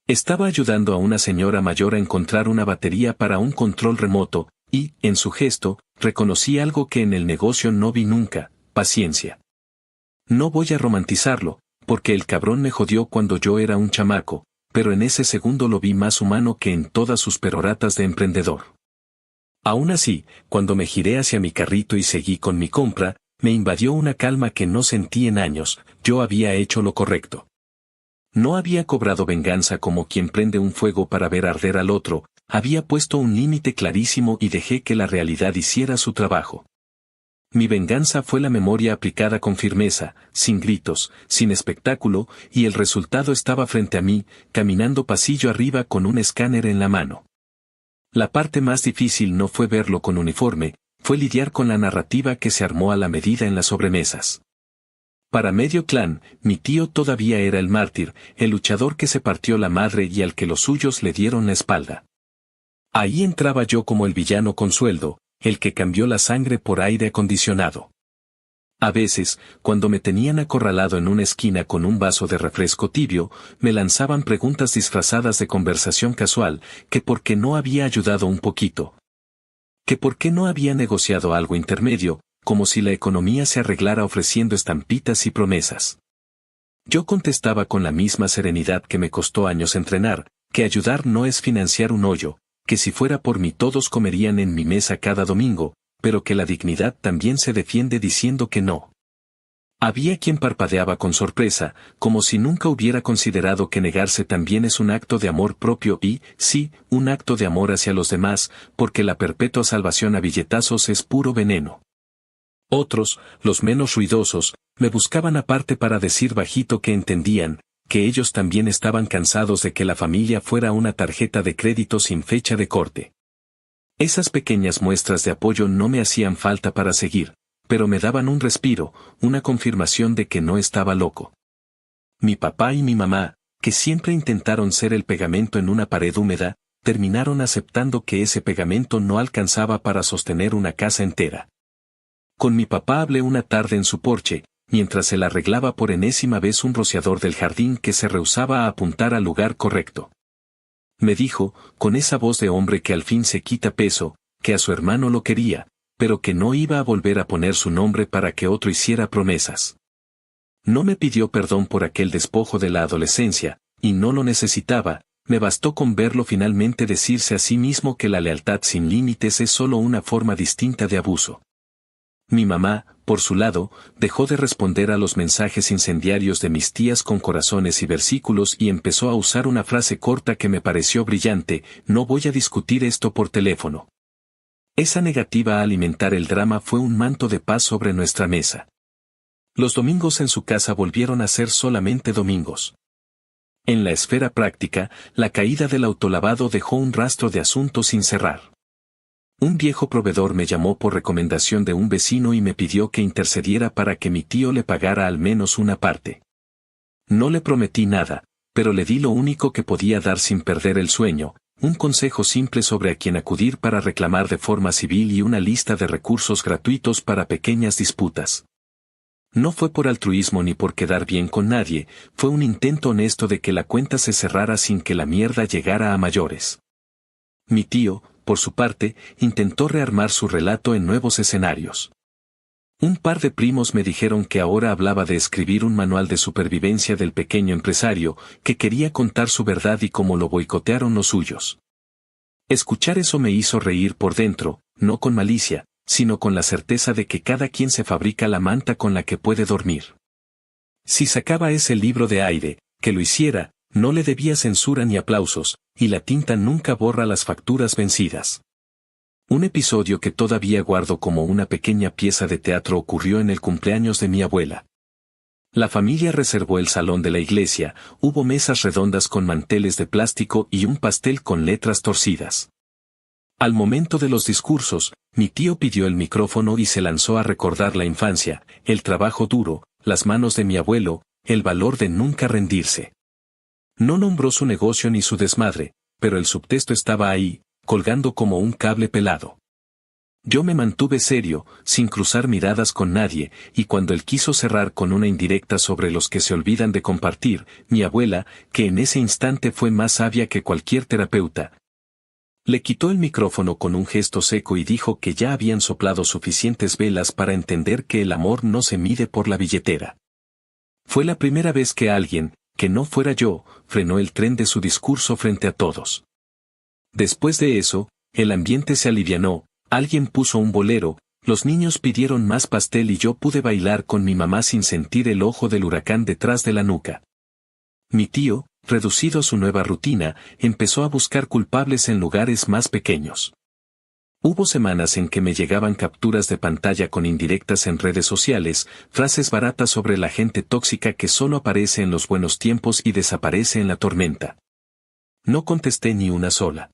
Estaba ayudando a una señora mayor a encontrar una batería para un control remoto, y, en su gesto, reconocí algo que en el negocio no vi nunca: paciencia. No voy a romantizarlo, porque el cabrón me jodió cuando yo era un chamaco, pero en ese segundo lo vi más humano que en todas sus peroratas de emprendedor. Aún así, cuando me giré hacia mi carrito y seguí con mi compra, me invadió una calma que no sentí en años. Yo había hecho lo correcto. No había cobrado venganza como quien prende un fuego para ver arder al otro, había puesto un límite clarísimo y dejé que la realidad hiciera su trabajo. Mi venganza fue la memoria aplicada con firmeza, sin gritos, sin espectáculo, y el resultado estaba frente a mí, caminando pasillo arriba con un escáner en la mano. La parte más difícil no fue verlo con uniforme, fue lidiar con la narrativa que se armó a la medida en las sobremesas. Para medio clan, mi tío todavía era el mártir, el luchador que se partió la madre y al que los suyos le dieron la espalda. Ahí entraba yo como el villano con sueldo, el que cambió la sangre por aire acondicionado. A veces, cuando me tenían acorralado en una esquina con un vaso de refresco tibio, me lanzaban preguntas disfrazadas de conversación casual, que por qué no había ayudado un poquito. Que por qué no había negociado algo intermedio, como si la economía se arreglara ofreciendo estampitas y promesas. Yo contestaba con la misma serenidad que me costó años entrenar, que ayudar no es financiar un hoyo, que si fuera por mí todos comerían en mi mesa cada domingo, pero que la dignidad también se defiende diciendo que no. Había quien parpadeaba con sorpresa, como si nunca hubiera considerado que negarse también es un acto de amor propio y, sí, un acto de amor hacia los demás, porque la perpetua salvación a billetazos es puro veneno. Otros, los menos ruidosos, me buscaban aparte para decir bajito que entendían, que ellos también estaban cansados de que la familia fuera una tarjeta de crédito sin fecha de corte. Esas pequeñas muestras de apoyo no me hacían falta para seguir, pero me daban un respiro, una confirmación de que no estaba loco. Mi papá y mi mamá, que siempre intentaron ser el pegamento en una pared húmeda, terminaron aceptando que ese pegamento no alcanzaba para sostener una casa entera. Con mi papá hablé una tarde en su porche, mientras él arreglaba por enésima vez un rociador del jardín que se rehusaba a apuntar al lugar correcto. Me dijo, con esa voz de hombre que al fin se quita peso, que a su hermano lo quería, pero que no iba a volver a poner su nombre para que otro hiciera promesas. No me pidió perdón por aquel despojo de la adolescencia, y no lo necesitaba, me bastó con verlo finalmente decirse a sí mismo que la lealtad sin límites es solo una forma distinta de abuso. Mi mamá, por su lado, dejó de responder a los mensajes incendiarios de mis tías con corazones y versículos y empezó a usar una frase corta que me pareció brillante: no voy a discutir esto por teléfono. Esa negativa a alimentar el drama fue un manto de paz sobre nuestra mesa. Los domingos en su casa volvieron a ser solamente domingos. En la esfera práctica, la caída del autolavado dejó un rastro de asuntos sin cerrar. Un viejo proveedor me llamó por recomendación de un vecino y me pidió que intercediera para que mi tío le pagara al menos una parte. No le prometí nada, pero le di lo único que podía dar sin perder el sueño, un consejo simple sobre a quién acudir para reclamar de forma civil y una lista de recursos gratuitos para pequeñas disputas. No fue por altruismo ni por quedar bien con nadie, fue un intento honesto de que la cuenta se cerrara sin que la mierda llegara a mayores. Mi tío, por su parte, intentó rearmar su relato en nuevos escenarios. Un par de primos me dijeron que ahora hablaba de escribir un manual de supervivencia del pequeño empresario, que quería contar su verdad y cómo lo boicotearon los suyos. Escuchar eso me hizo reír por dentro, no con malicia, sino con la certeza de que cada quien se fabrica la manta con la que puede dormir. Si sacaba ese libro de aire, que lo hiciera, no le debía censura ni aplausos, y la tinta nunca borra las facturas vencidas. Un episodio que todavía guardo como una pequeña pieza de teatro ocurrió en el cumpleaños de mi abuela. La familia reservó el salón de la iglesia, hubo mesas redondas con manteles de plástico y un pastel con letras torcidas. Al momento de los discursos, mi tío pidió el micrófono y se lanzó a recordar la infancia, el trabajo duro, las manos de mi abuelo, el valor de nunca rendirse. No nombró su negocio ni su desmadre, pero el subtexto estaba ahí, colgando como un cable pelado. Yo me mantuve serio, sin cruzar miradas con nadie, y cuando él quiso cerrar con una indirecta sobre los que se olvidan de compartir, mi abuela, que en ese instante fue más sabia que cualquier terapeuta, le quitó el micrófono con un gesto seco y dijo que ya habían soplado suficientes velas para entender que el amor no se mide por la billetera. Fue la primera vez que alguien, que no fuera yo, frenó el tren de su discurso frente a todos. Después de eso, el ambiente se alivianó, alguien puso un bolero, los niños pidieron más pastel y yo pude bailar con mi mamá sin sentir el ojo del huracán detrás de la nuca. Mi tío, reducido a su nueva rutina, empezó a buscar culpables en lugares más pequeños. Hubo semanas en que me llegaban capturas de pantalla con indirectas en redes sociales, frases baratas sobre la gente tóxica que solo aparece en los buenos tiempos y desaparece en la tormenta. No contesté ni una sola.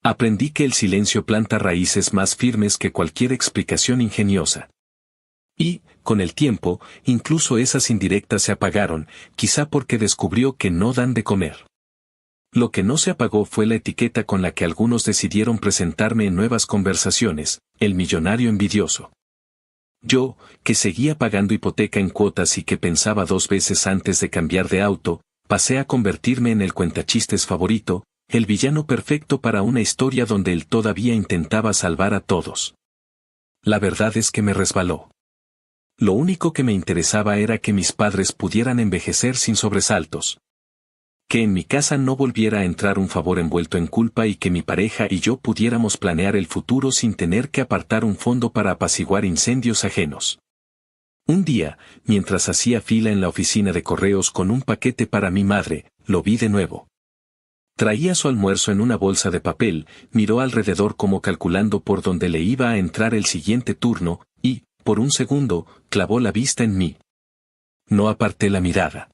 Aprendí que el silencio planta raíces más firmes que cualquier explicación ingeniosa. Y, con el tiempo, incluso esas indirectas se apagaron, quizá porque descubrió que no dan de comer. Lo que no se apagó fue la etiqueta con la que algunos decidieron presentarme en nuevas conversaciones, el millonario envidioso. Yo, que seguía pagando hipoteca en cuotas y que pensaba 2 veces antes de cambiar de auto, pasé a convertirme en el cuentachistes favorito, el villano perfecto para una historia donde él todavía intentaba salvar a todos. La verdad es que me resbaló. Lo único que me interesaba era que mis padres pudieran envejecer sin sobresaltos. Que en mi casa no volviera a entrar un favor envuelto en culpa y que mi pareja y yo pudiéramos planear el futuro sin tener que apartar un fondo para apaciguar incendios ajenos. Un día, mientras hacía fila en la oficina de correos con un paquete para mi madre, lo vi de nuevo. Traía su almuerzo en una bolsa de papel, miró alrededor como calculando por dónde le iba a entrar el siguiente turno, y, por un segundo, clavó la vista en mí. No aparté la mirada.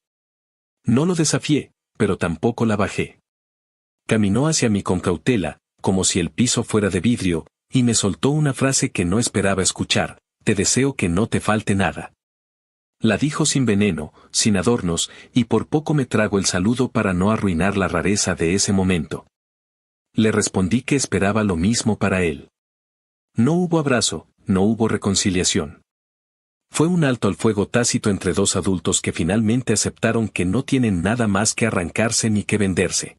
No lo desafié, pero tampoco la bajé. Caminó hacia mí con cautela, como si el piso fuera de vidrio, y me soltó una frase que no esperaba escuchar: te deseo que no te falte nada. La dijo sin veneno, sin adornos, y por poco me trago el saludo para no arruinar la rareza de ese momento. Le respondí que esperaba lo mismo para él. No hubo abrazo, no hubo reconciliación. Fue un alto al fuego tácito entre 2 adultos que finalmente aceptaron que no tienen nada más que arrancarse ni que venderse.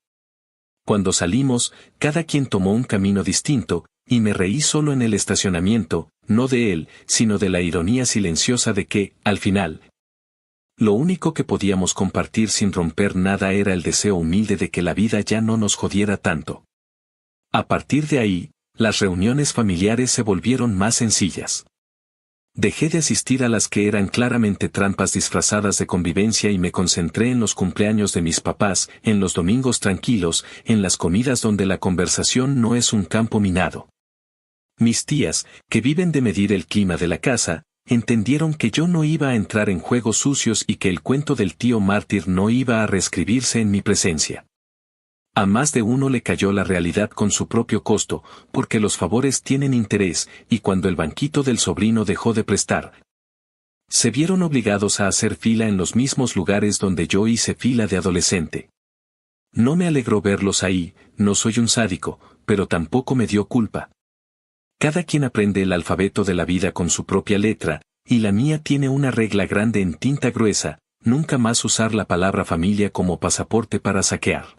Cuando salimos, cada quien tomó un camino distinto, y me reí solo en el estacionamiento, no de él, sino de la ironía silenciosa de que, al final, lo único que podíamos compartir sin romper nada era el deseo humilde de que la vida ya no nos jodiera tanto. A partir de ahí, las reuniones familiares se volvieron más sencillas. Dejé de asistir a las que eran claramente trampas disfrazadas de convivencia y me concentré en los cumpleaños de mis papás, en los domingos tranquilos, en las comidas donde la conversación no es un campo minado. Mis tías, que viven de medir el clima de la casa, entendieron que yo no iba a entrar en juegos sucios y que el cuento del tío mártir no iba a reescribirse en mi presencia. A más de uno le cayó la realidad con su propio costo, porque los favores tienen interés, y cuando el banquito del sobrino dejó de prestar, se vieron obligados a hacer fila en los mismos lugares donde yo hice fila de adolescente. No me alegró verlos ahí, no soy un sádico, pero tampoco me dio culpa. Cada quien aprende el alfabeto de la vida con su propia letra, y la mía tiene una regla grande en tinta gruesa: nunca más usar la palabra familia como pasaporte para saquear.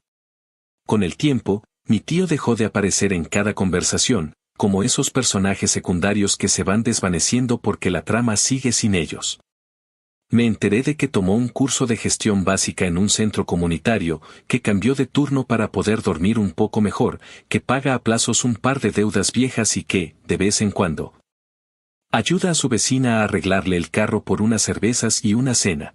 Con el tiempo, mi tío dejó de aparecer en cada conversación, como esos personajes secundarios que se van desvaneciendo porque la trama sigue sin ellos. Me enteré de que tomó un curso de gestión básica en un centro comunitario, que cambió de turno para poder dormir un poco mejor, que paga a plazos un par de deudas viejas y que, de vez en cuando, ayuda a su vecina a arreglarle el carro por unas cervezas y una cena.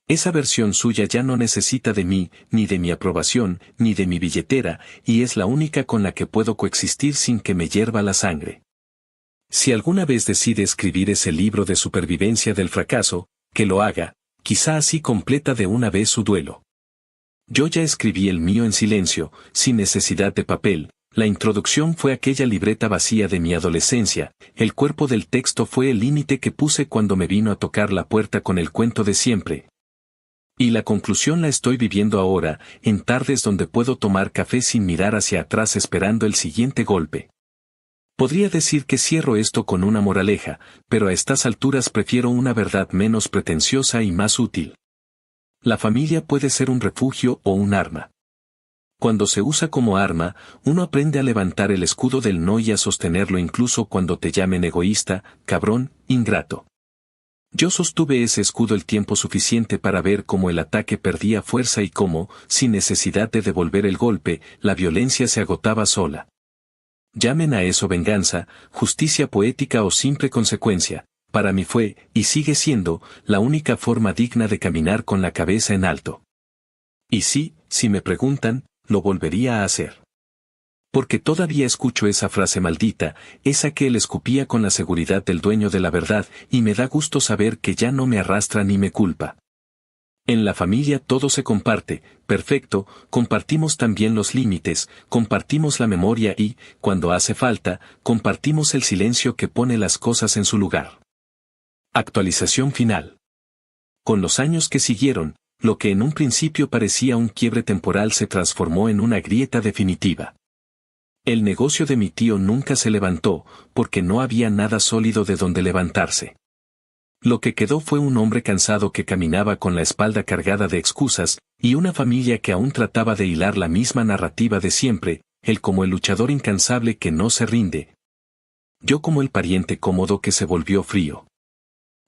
Esa versión suya ya no necesita de mí, ni de mi aprobación, ni de mi billetera, y es la única con la que puedo coexistir sin que me hierva la sangre. Si alguna vez decide escribir ese libro de supervivencia del fracaso, que lo haga, quizá así completa de una vez su duelo. Yo ya escribí el mío en silencio, sin necesidad de papel. La introducción fue aquella libreta vacía de mi adolescencia, el cuerpo del texto fue el límite que puse cuando me vino a tocar la puerta con el cuento de siempre. Y la conclusión la estoy viviendo ahora, en tardes donde puedo tomar café sin mirar hacia atrás esperando el siguiente golpe. Podría decir que cierro esto con una moraleja, pero a estas alturas prefiero una verdad menos pretenciosa y más útil. La familia puede ser un refugio o un arma. Cuando se usa como arma, uno aprende a levantar el escudo del no y a sostenerlo incluso cuando te llamen egoísta, cabrón, ingrato. Yo sostuve ese escudo el tiempo suficiente para ver cómo el ataque perdía fuerza y cómo, sin necesidad de devolver el golpe, la violencia se agotaba sola. Llamen a eso venganza, justicia poética o simple consecuencia, para mí fue, y sigue siendo, la única forma digna de caminar con la cabeza en alto. Y sí, si me preguntan, lo volvería a hacer. Porque todavía escucho esa frase maldita, esa que él escupía con la seguridad del dueño de la verdad, y me da gusto saber que ya no me arrastra ni me culpa. En la familia todo se comparte, perfecto, compartimos también los límites, compartimos la memoria y, cuando hace falta, compartimos el silencio que pone las cosas en su lugar. Actualización final. Con los años que siguieron, lo que en un principio parecía un quiebre temporal se transformó en una grieta definitiva. El negocio de mi tío nunca se levantó, porque no había nada sólido de donde levantarse. Lo que quedó fue un hombre cansado que caminaba con la espalda cargada de excusas, y una familia que aún trataba de hilar la misma narrativa de siempre, él como el luchador incansable que no se rinde. Yo como el pariente cómodo que se volvió frío.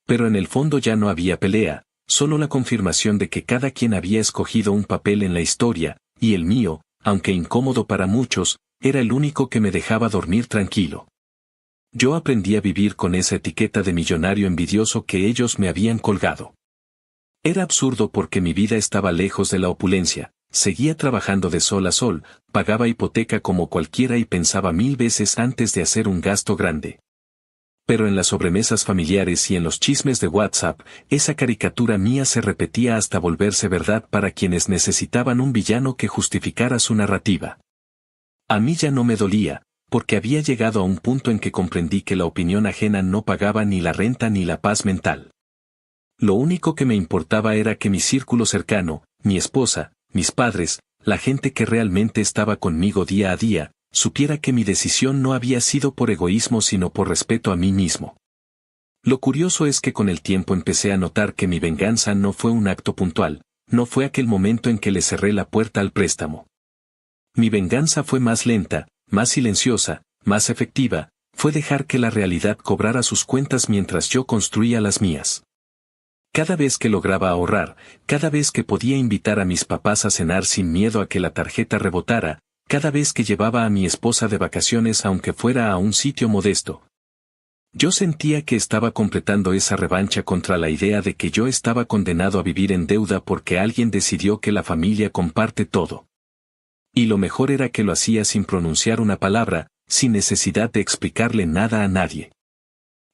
Pero en el fondo ya no había pelea, solo la confirmación de que cada quien había escogido un papel en la historia, y el mío, aunque incómodo para muchos, era el único que me dejaba dormir tranquilo. Yo aprendí a vivir con esa etiqueta de millonario envidioso que ellos me habían colgado. Era absurdo porque mi vida estaba lejos de la opulencia, seguía trabajando de sol a sol, pagaba hipoteca como cualquiera y pensaba 1000 veces antes de hacer un gasto grande. Pero en las sobremesas familiares y en los chismes de WhatsApp, esa caricatura mía se repetía hasta volverse verdad para quienes necesitaban un villano que justificara su narrativa. A mí ya no me dolía, porque había llegado a un punto en que comprendí que la opinión ajena no pagaba ni la renta ni la paz mental. Lo único que me importaba era que mi círculo cercano, mi esposa, mis padres, la gente que realmente estaba conmigo día a día, supiera que mi decisión no había sido por egoísmo sino por respeto a mí mismo. Lo curioso es que con el tiempo empecé a notar que mi venganza no fue un acto puntual, no fue aquel momento en que le cerré la puerta al préstamo. Mi venganza fue más lenta, más silenciosa, más efectiva, fue dejar que la realidad cobrara sus cuentas mientras yo construía las mías. Cada vez que lograba ahorrar, cada vez que podía invitar a mis papás a cenar sin miedo a que la tarjeta rebotara, cada vez que llevaba a mi esposa de vacaciones aunque fuera a un sitio modesto. Yo sentía que estaba completando esa revancha contra la idea de que yo estaba condenado a vivir en deuda porque alguien decidió que la familia comparte todo. Y lo mejor era que lo hacía sin pronunciar una palabra, sin necesidad de explicarle nada a nadie.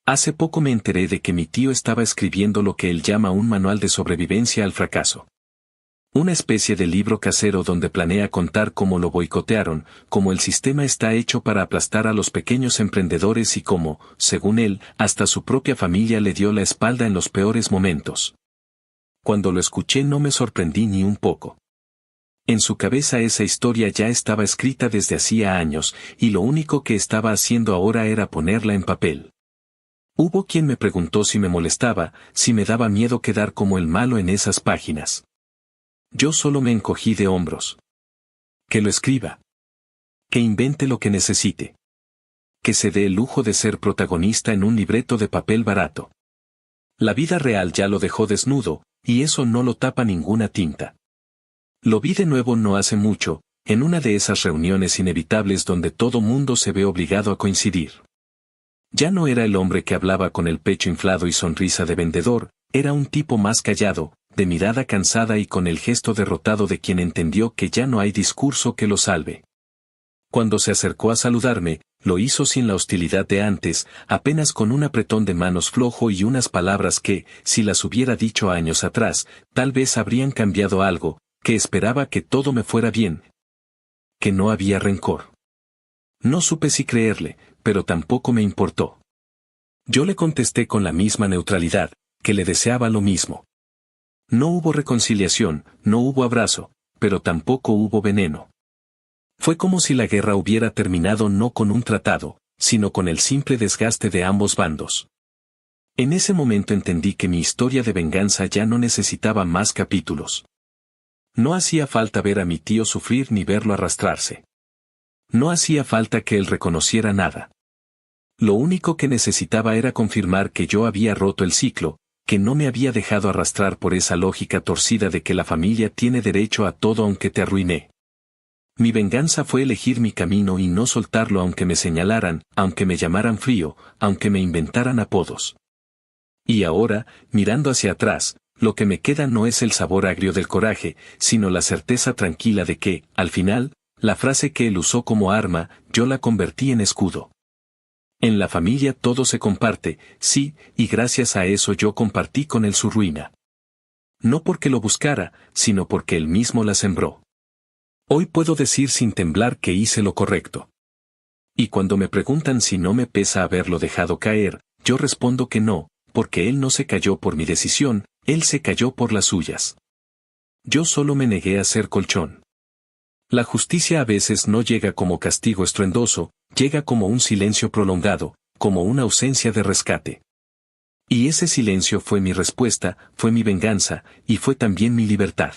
Hace poco me enteré de que mi tío estaba escribiendo lo que él llama un manual de sobrevivencia al fracaso. Una especie de libro casero donde planea contar cómo lo boicotearon, cómo el sistema está hecho para aplastar a los pequeños emprendedores y cómo, según él, hasta su propia familia le dio la espalda en los peores momentos. Cuando lo escuché no me sorprendí ni un poco. En su cabeza esa historia ya estaba escrita desde hacía años, y lo único que estaba haciendo ahora era ponerla en papel. Hubo quien me preguntó si me molestaba, si me daba miedo quedar como el malo en esas páginas. Yo solo me encogí de hombros. Que lo escriba. Que invente lo que necesite. Que se dé el lujo de ser protagonista en un libreto de papel barato. La vida real ya lo dejó desnudo, y eso no lo tapa ninguna tinta. Lo vi de nuevo no hace mucho, en una de esas reuniones inevitables donde todo mundo se ve obligado a coincidir. Ya no era el hombre que hablaba con el pecho inflado y sonrisa de vendedor, era un tipo más callado, de mirada cansada y con el gesto derrotado de quien entendió que ya no hay discurso que lo salve. Cuando se acercó a saludarme, lo hizo sin la hostilidad de antes, apenas con un apretón de manos flojo y unas palabras que, si las hubiera dicho años atrás, tal vez habrían cambiado algo, que esperaba que todo me fuera bien. Que no había rencor. No supe si creerle, pero tampoco me importó. Yo le contesté con la misma neutralidad, que le deseaba lo mismo. No hubo reconciliación, no hubo abrazo, pero tampoco hubo veneno. Fue como si la guerra hubiera terminado no con un tratado, sino con el simple desgaste de ambos bandos. En ese momento entendí que mi historia de venganza ya no necesitaba más capítulos. No hacía falta ver a mi tío sufrir ni verlo arrastrarse. No hacía falta que él reconociera nada. Lo único que necesitaba era confirmar que yo había roto el ciclo, que no me había dejado arrastrar por esa lógica torcida de que la familia tiene derecho a todo aunque te arruiné. Mi venganza fue elegir mi camino y no soltarlo aunque me señalaran, aunque me llamaran frío, aunque me inventaran apodos. Y ahora, mirando hacia atrás, lo que me queda no es el sabor agrio del coraje, sino la certeza tranquila de que, al final, la frase que él usó como arma, yo la convertí en escudo. En la familia todo se comparte, sí, y gracias a eso yo compartí con él su ruina. No porque lo buscara, sino porque él mismo la sembró. Hoy puedo decir sin temblar que hice lo correcto. Y cuando me preguntan si no me pesa haberlo dejado caer, yo respondo que no, porque él no se cayó por mi decisión, él se cayó por las suyas. Yo solo me negué a ser colchón. La justicia a veces no llega como castigo estruendoso, llega como un silencio prolongado, como una ausencia de rescate. Y ese silencio fue mi respuesta, fue mi venganza, y fue también mi libertad.